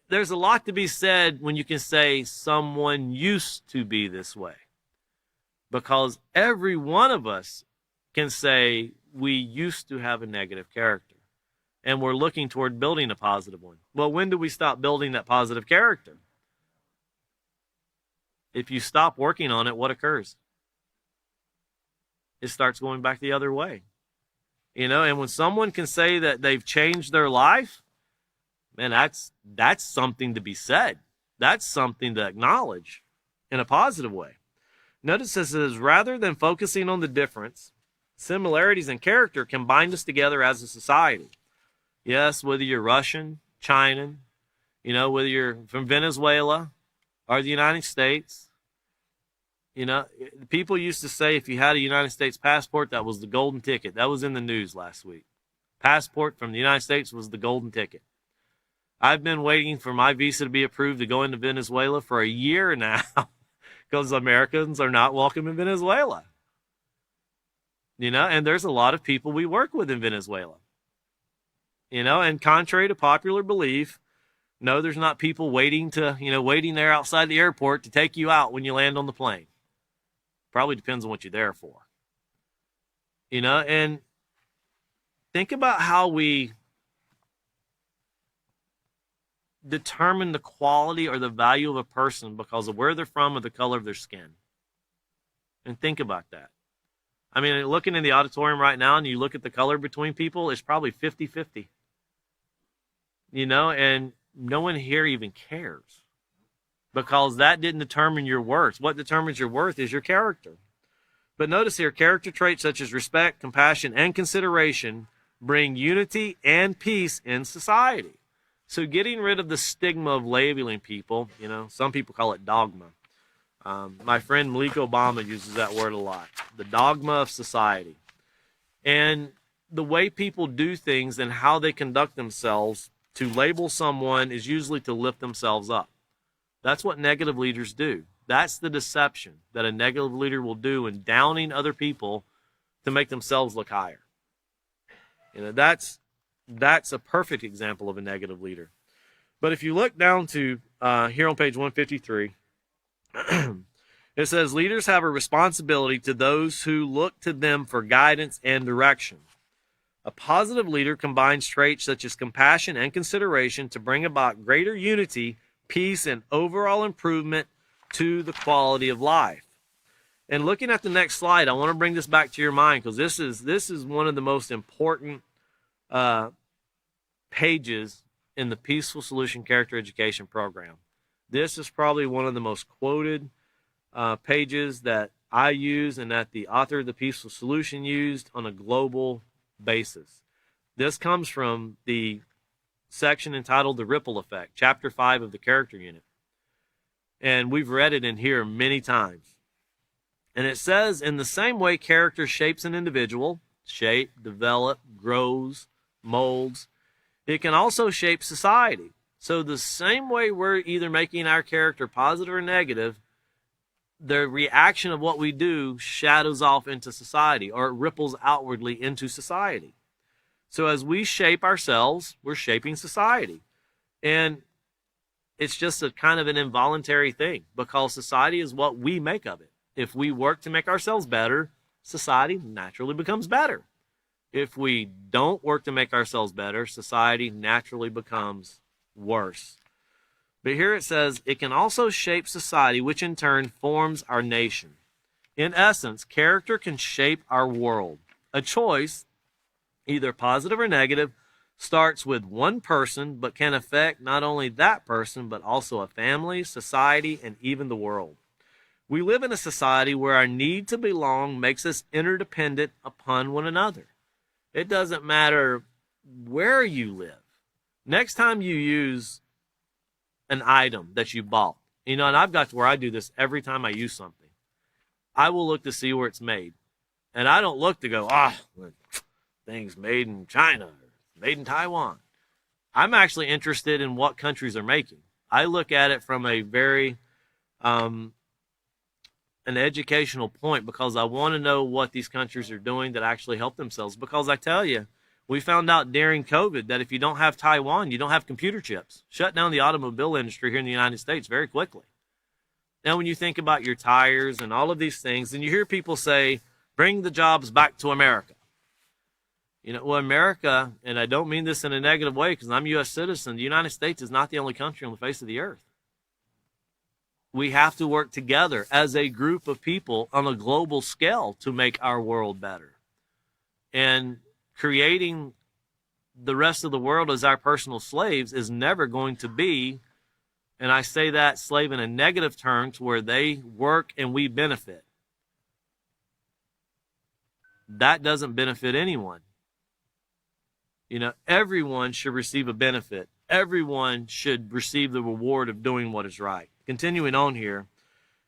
There's a lot to be said when you can say someone used to be this way, because every one of us can say we used to have a negative character and we're looking toward building a positive one. Well, when do we stop building that positive character? If you stop working on it, what occurs? It starts going back the other way. And when someone can say that they've changed their life, man, that's something to be said. That's something to acknowledge in a positive way. Notice this is, rather than focusing on the difference, similarities in character can bind us together as a society. Yes, whether you're Russian, China, whether you're from Venezuela or the United States, people used to say if you had a United States passport, that was the golden ticket. That was in the news last week. Passport from the United States was the golden ticket. I've been waiting for my visa to be approved to go into Venezuela for a year now because Americans are not welcome in Venezuela. And there's a lot of people we work with in Venezuela. And contrary to popular belief, No, there's not people waiting there outside the airport to take you out when you land on the plane. Probably depends on what you're there for. And think about how we determine the quality or the value of a person because of where they're from or the color of their skin. And think about that. I mean, looking in the auditorium right now and you look at the color between people, it's probably 50-50. And no one here even cares because that didn't determine your worth. What determines your worth is your character. But notice here, character traits such as respect, compassion, and consideration bring unity and peace in society. So getting rid of the stigma of labeling people, some people call it dogma. My friend Malik Obama uses that word a lot, the dogma of society. And the way people do things and how they conduct themselves to label someone is usually to lift themselves up. That's what negative leaders do. That's the deception that a negative leader will do in downing other people to make themselves look higher. That's a perfect example of a negative leader. But if you look down to here on page 153, it says leaders have a responsibility to those who look to them for guidance and direction. A positive leader combines traits such as compassion and consideration to bring about greater unity, peace, and overall improvement to the quality of life. And looking at the next slide, I want to bring this back to your mind because this is one of the most important pages in the Peaceful Solution Character Education program. This is probably one of the most quoted pages that I use and that the author of the Peaceful Solution used on a global basis. This comes from the section entitled The Ripple Effect, Chapter 5 of the Character Unit. And we've read it in here many times. And it says, in the same way character shapes an individual, develop, grows, molds, it can also shape society. So the same way we're either making our character positive or negative, the reaction of what we do shadows off into society, or it ripples outwardly into society. So as we shape ourselves, we're shaping society. And it's just a kind of an involuntary thing because society is what we make of it. If we work to make ourselves better, society naturally becomes better. If we don't work to make ourselves better, society naturally becomes worse. But here it says, it can also shape society, which in turn forms our nation. In essence, character can shape our world. A choice, either positive or negative, starts with one person, but can affect not only that person, but also a family, society, and even the world. We live in a society where our need to belong makes us interdependent upon one another. It doesn't matter where you live. Next time you use an item that you bought, and I've got to where I do this every time I use something. I will look to see where it's made. And I don't look to go, things made in China, made in Taiwan. I'm actually interested in what countries are making. I look at it from a very an educational point because I want to know what these countries are doing that actually help themselves. Because I tell you, we found out during COVID that if you don't have Taiwan, you don't have computer chips. Shut down the automobile industry here in the United States very quickly. Now, when you think about your tires and all of these things, and you hear people say, bring the jobs back to America. America, and I don't mean this in a negative way because I'm a U.S. citizen, the United States is not the only country on the face of the earth. We have to work together as a group of people on a global scale to make our world better. And creating the rest of the world as our personal slaves is never going to be, and I say that slave in a negative term, to where they work and we benefit. That doesn't benefit anyone. Everyone should receive a benefit. Everyone should receive the reward of doing what is right. Continuing on here,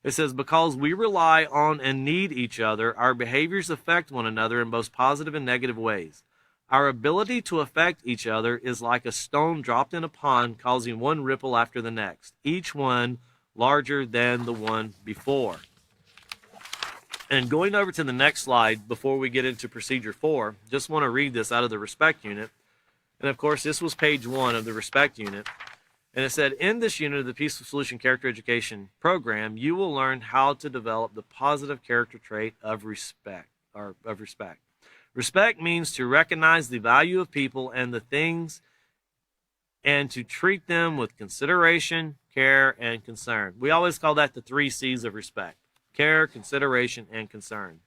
it says, because we rely on and need each other, our behaviors affect one another in both positive and negative ways. Our ability to affect each other is like a stone dropped in a pond, causing one ripple after the next, each one larger than the one before. And going over to the next slide before we get into procedure 4, just want to read this out of the respect unit. And of course, this was page 1 of the respect unit. And it said, in this unit of the Peaceful Solution Character Education program, you will learn how to develop the positive character trait of respect. Respect means to recognize the value of people and the things and to treat them with consideration, care, and concern. We always call that the 3 C's of respect: care, consideration, and concern.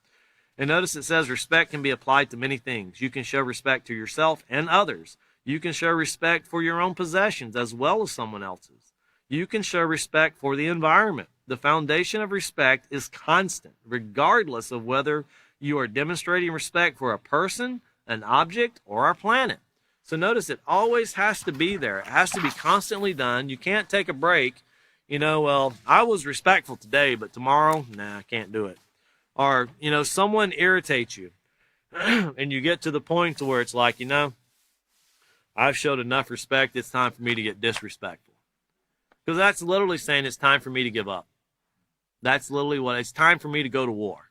And notice it says respect can be applied to many things. You can show respect to yourself and others. You can show respect for your own possessions as well as someone else's. You can show respect for the environment. The foundation of respect is constant, regardless of whether you are demonstrating respect for a person, an object, or our planet. So notice it always has to be there. It has to be constantly done. You can't take a break. Well, I was respectful today, but tomorrow, nah, I can't do it. Or, someone irritates you and you get to the point to where it's like, I've showed enough respect. It's time for me to get disrespectful. Because that's literally saying it's time for me to give up. That's literally what it's time for me to go to war.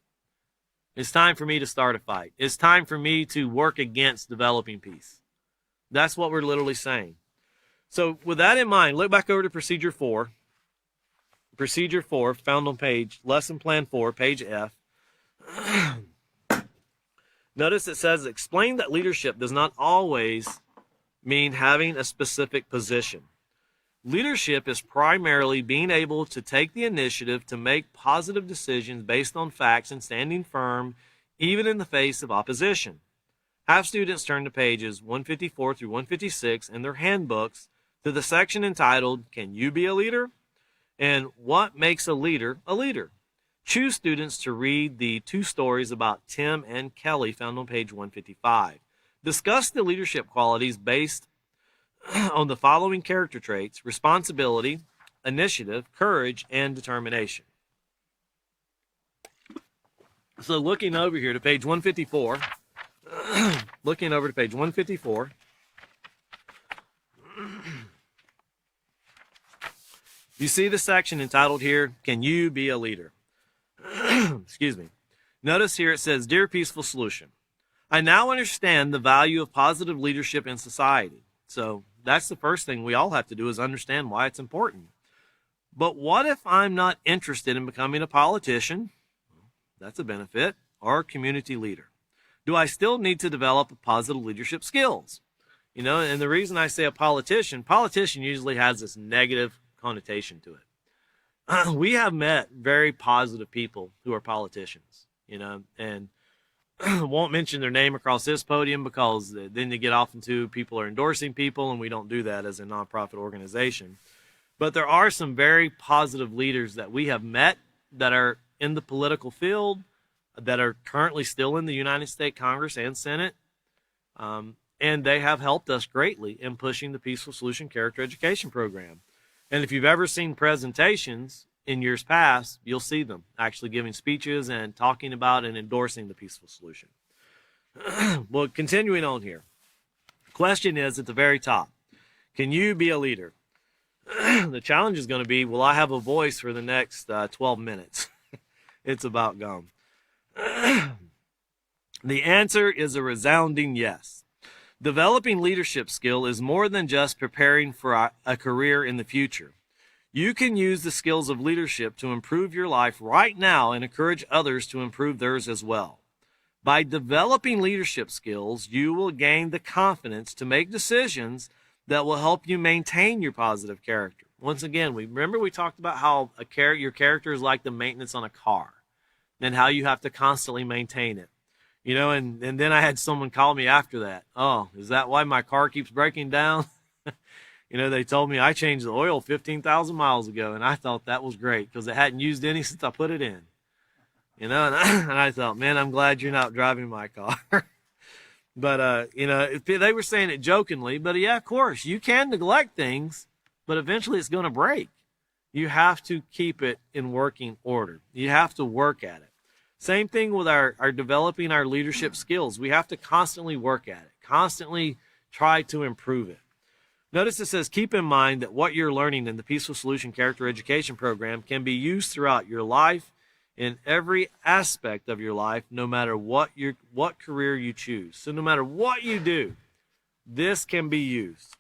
It's time for me to start a fight. It's time for me to work against developing peace. That's what we're literally saying. So with that in mind, look back over to Procedure 4. Procedure 4, found on Lesson Plan 4, page F. Notice it says, explain that leadership does not always mean having a specific position. Leadership is primarily being able to take the initiative to make positive decisions based on facts and standing firm, even in the face of opposition. Have students turn to pages 154 through 156 in their handbooks to the section entitled, Can You Be a Leader? And What Makes a Leader a Leader? Choose students to read the 2 stories about Tim and Kelly found on page 155. Discuss the leadership qualities based on the following character traits: responsibility, initiative, courage, and determination. So looking over here to page 154, you see the section entitled here, Can You Be a Leader? Excuse me. Notice here it says, Dear Peaceful Solution, I now understand the value of positive leadership in society. So that's the first thing we all have to do, is understand why it's important. But what if I'm not interested in becoming a politician? That's a benefit. Or a community leader. Do I still need to develop positive leadership skills? And the reason I say a politician usually has this negative connotation to it. We have met very positive people who are politicians, and won't mention their name across this podium because then you get off into people are endorsing people, and we don't do that as a nonprofit organization. But there are some very positive leaders that we have met that are in the political field, that are currently still in the United States Congress and Senate, and they have helped us greatly in pushing the Peaceful Solution Character Education Program. And if you've ever seen presentations in years past, you'll see them actually giving speeches and talking about and endorsing the Peaceful Solution. Well, continuing on here. The question is at the very top, can you be a leader? The challenge is going to be, will I have a voice for the next 12 minutes? It's about gone. The answer is a resounding yes. Developing leadership skill is more than just preparing for a career in the future. You can use the skills of leadership to improve your life right now and encourage others to improve theirs as well. By developing leadership skills, you will gain the confidence to make decisions that will help you maintain your positive character. Once again, we talked about how your character is like the maintenance on a car and how you have to constantly maintain it. And then I had someone call me after that. Oh, is that why my car keeps breaking down? They told me I changed the oil 15,000 miles ago, and I thought that was great because it hadn't used any since I put it in. And I thought, man, I'm glad you're not driving my car. But, they were saying it jokingly, but yeah, of course, you can neglect things, but eventually it's going to break. You have to keep it in working order. You have to work at it. Same thing with our developing our leadership skills. We have to constantly work at it, constantly try to improve it. Notice it says, keep in mind that what you're learning in the Peaceful Solution Character Education Program can be used throughout your life, in every aspect of your life, no matter what career you choose. So no matter what you do, this can be used.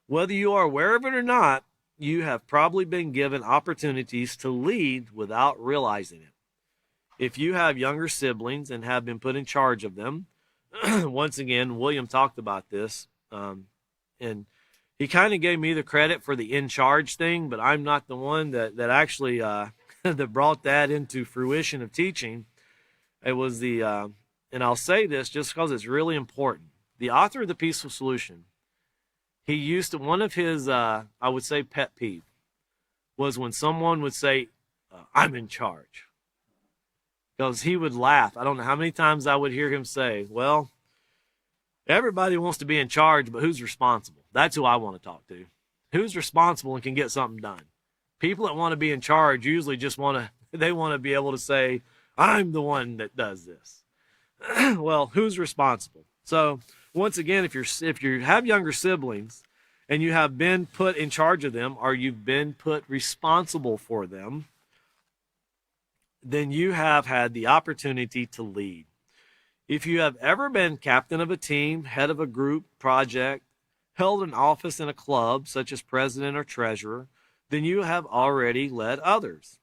Whether you are aware of it or not, you have probably been given opportunities to lead without realizing it. If you have younger siblings and have been put in charge of them, once again, William talked about this, and he kind of gave me the credit for the in charge thing, but I'm not the one that actually that brought that into fruition of teaching. It was and I'll say this just because it's really important. The author of The Peaceful Solution, he used to, one of his, I would say, pet peeve was when someone would say, I'm in charge. Because he would laugh. I don't know how many times I would hear him say, well, everybody wants to be in charge, but who's responsible? That's who I want to talk to. Who's responsible and can get something done? People that want to be in charge usually just want to be able to say, I'm the one that does this. Well, who's responsible? So once again, if you have younger siblings and you have been put in charge of them, or you've been put responsible for them, then you have had the opportunity to lead. If you have ever been captain of a team, head of a group project, held an office in a club, such as president or treasurer, then you have already led others.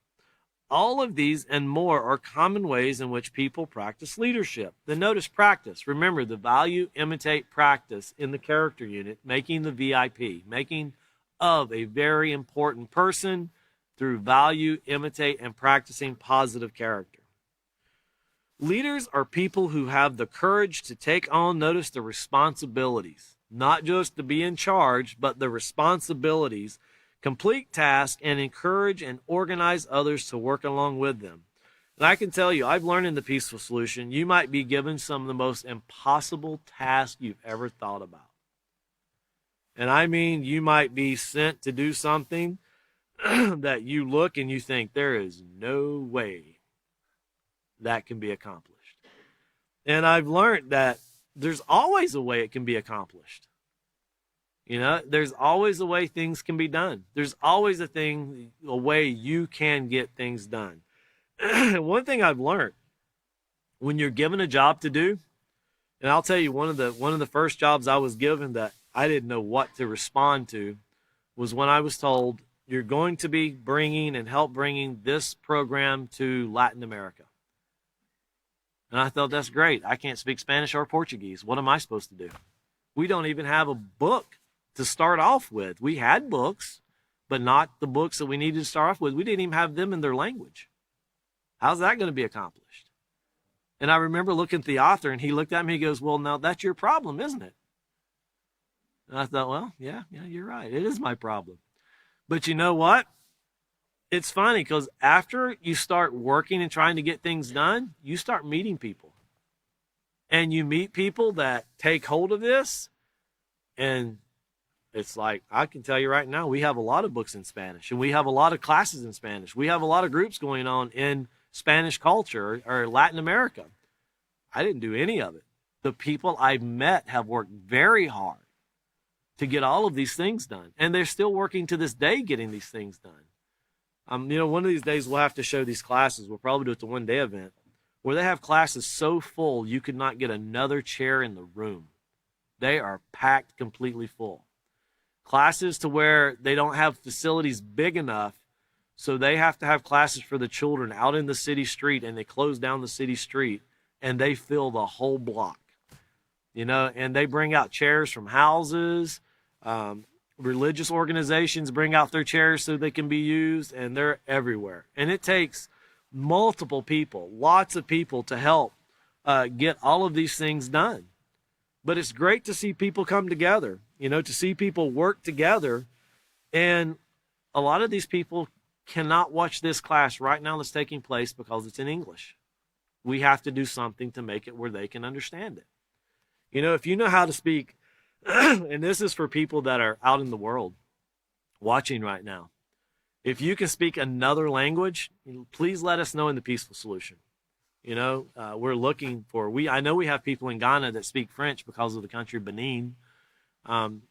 All of these and more are common ways in which people practice leadership. Then notice practice. Remember the value, imitate, practice in the character unit, making the VIP, making of a very important person through value, imitate, and practicing positive character. Leaders are people who have the courage to take on, notice, the responsibilities, not just to be in charge, but the responsibilities, complete tasks, and encourage and organize others to work along with them. And I can tell you, I've learned in the Peaceful Solution, you might be given some of the most impossible tasks you've ever thought about. And I mean, you might be sent to do something that you look and you think there is no way that can be accomplished. And I've learned that there's always a way it can be accomplished. You know, there's always a way things can be done. There's always a way you can get things done. One thing I've learned, when you're given a job to do, and I'll tell you, one of the first jobs I was given that I didn't know what to respond to was when I was told, you're going to be bringing this program to Latin America. And I thought, that's great. I can't speak Spanish or Portuguese. What am I supposed to do? We don't even have a book to start off with. We had books, but not the books that we needed to start off with. We didn't even have them in their language. How's that going to be accomplished? And I remember looking at the author, and he looked at me, he goes, well, now that's your problem, isn't it? And I thought, well, yeah, you're right. It is my problem. But you know what? It's funny because after you start working and trying to get things done, you start meeting people. And you meet people that take hold of this. And it's like, I can tell you right now, we have a lot of books in Spanish. And we have a lot of classes in Spanish. We have a lot of groups going on in Spanish culture or Latin America. I didn't do any of it. The people I've met have worked very hard to get all of these things done. And they're still working to this day getting these things done. One of these days we'll have to show these classes. We'll probably do it the one-day event where they have classes so full you could not get another chair in the room. They are packed completely full. Classes to where they don't have facilities big enough, so they have to have classes for the children out in the city street, and they close down the city street, and they fill the whole block. And they bring out chairs from houses. Religious organizations bring out their chairs so they can be used, and they're everywhere. And it takes multiple people, lots of people to help get all of these things done. But it's great to see people come together, to see people work together. And a lot of these people cannot watch this class right now that's taking place because it's in English. We have to do something to make it where they can understand it. If you know how to speak, and this is for people that are out in the world watching right now, if you can speak another language, please let us know in the Peaceful Solution. We're looking for, I know we have people in Ghana that speak French because of the country Benin.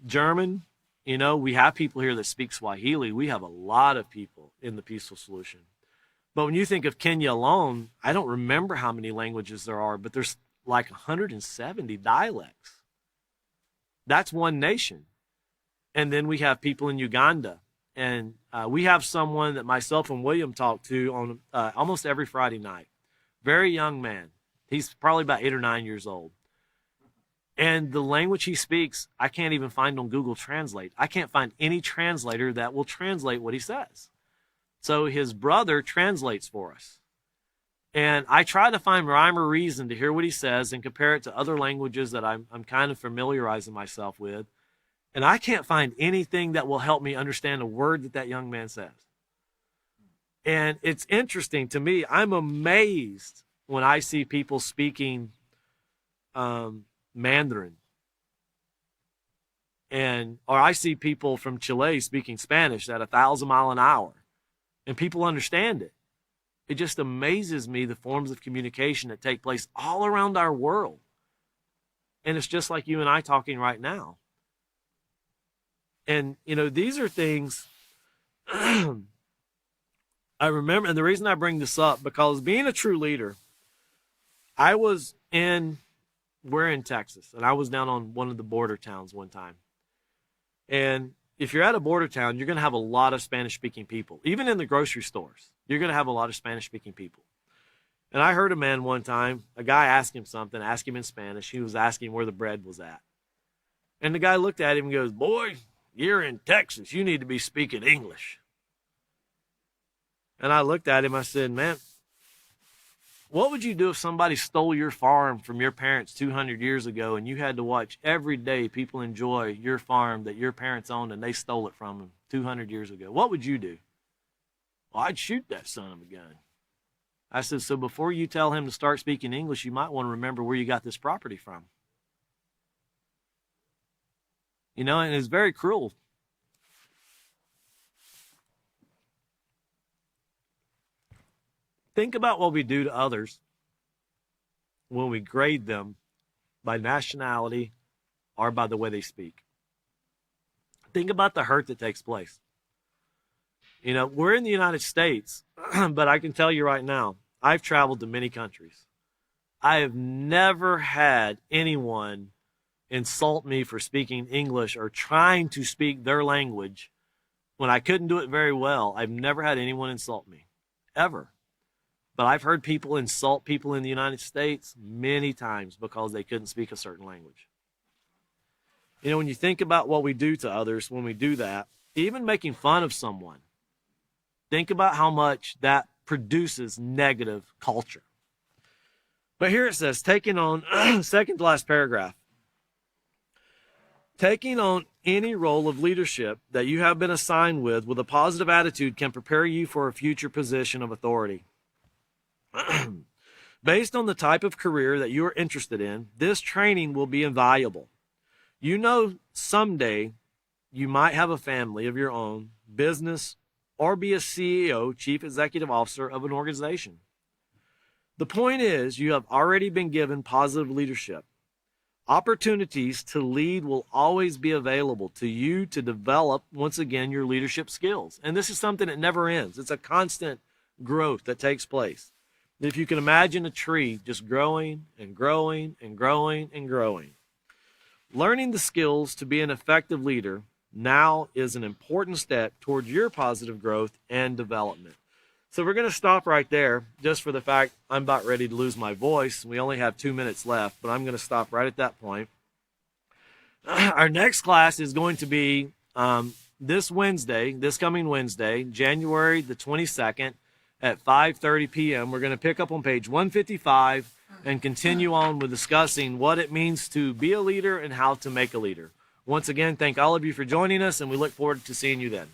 German, we have people here that speak Swahili. We have a lot of people in the Peaceful Solution. But when you think of Kenya alone, I don't remember how many languages there are, but there's like 170 dialects. That's one nation. And then we have people in Uganda. And we have someone that myself and William talk to on almost every Friday night. Very young man. He's probably about 8 or 9 years old. And the language he speaks, I can't even find on Google Translate. I can't find any translator that will translate what he says. So his brother translates for us. And I try to find rhyme or reason to hear what he says and compare it to other languages that I'm kind of familiarizing myself with. And I can't find anything that will help me understand a word that young man says. And it's interesting to me. I'm amazed when I see people speaking Mandarin. Or I see people from Chile speaking Spanish at 1,000 miles an hour. And people understand it. It just amazes me the forms of communication that take place all around our world. And it's just like you and I talking right now. And, these are things I remember. And the reason I bring this up, because being a true leader, we're in Texas, and I was down on one of the border towns one time. And if you're at a border town, you're going to have a lot of Spanish-speaking people. Even in the grocery stores, you're going to have a lot of Spanish-speaking people. And I heard a man one time, a guy asked him something, asked him in Spanish. He was asking where the bread was at. And the guy looked at him and goes, "Boy, you're in Texas. You need to be speaking English." And I looked at him. I said, "Man, what would you do if somebody stole your farm from your parents 200 years ago and you had to watch every day people enjoy your farm that your parents owned and they stole it from them 200 years ago? What would you do?" "Well, I'd shoot that son of a gun." I said, "So before you tell him to start speaking English, you might want to remember where you got this property from." And it's very cruel. Think about what we do to others when we grade them by nationality or by the way they speak. Think about the hurt that takes place. We're in the United States, but I can tell you right now, I've traveled to many countries. I have never had anyone insult me for speaking English or trying to speak their language when I couldn't do it very well. I've never had anyone insult me, ever. But I've heard people insult people in the United States many times because they couldn't speak a certain language. When you think about what we do to others when we do that, even making fun of someone, think about how much that produces negative culture. But here it says, taking on, second to last paragraph, taking on any role of leadership that you have been assigned with a positive attitude can prepare you for a future position of authority. Based on the type of career that you are interested in, this training will be invaluable. Someday you might have a family of your own, business, or be a CEO, Chief Executive Officer of an organization. The point is, you have already been given positive leadership. Opportunities to lead will always be available to you to develop, once again, your leadership skills. And this is something that never ends. It's a constant growth that takes place. If you can imagine a tree just growing and growing and growing and growing. Learning the skills to be an effective leader now is an important step towards your positive growth and development. So we're going to stop right there just for the fact I'm about ready to lose my voice. We only have 2 minutes left, but I'm going to stop right at that point. Our next class is going to be this coming Wednesday, January the 22nd at 5:30 p.m. We're going to pick up on page 155 and continue on with discussing what it means to be a leader and how to make a leader. Once again, thank all of you for joining us, and we look forward to seeing you then.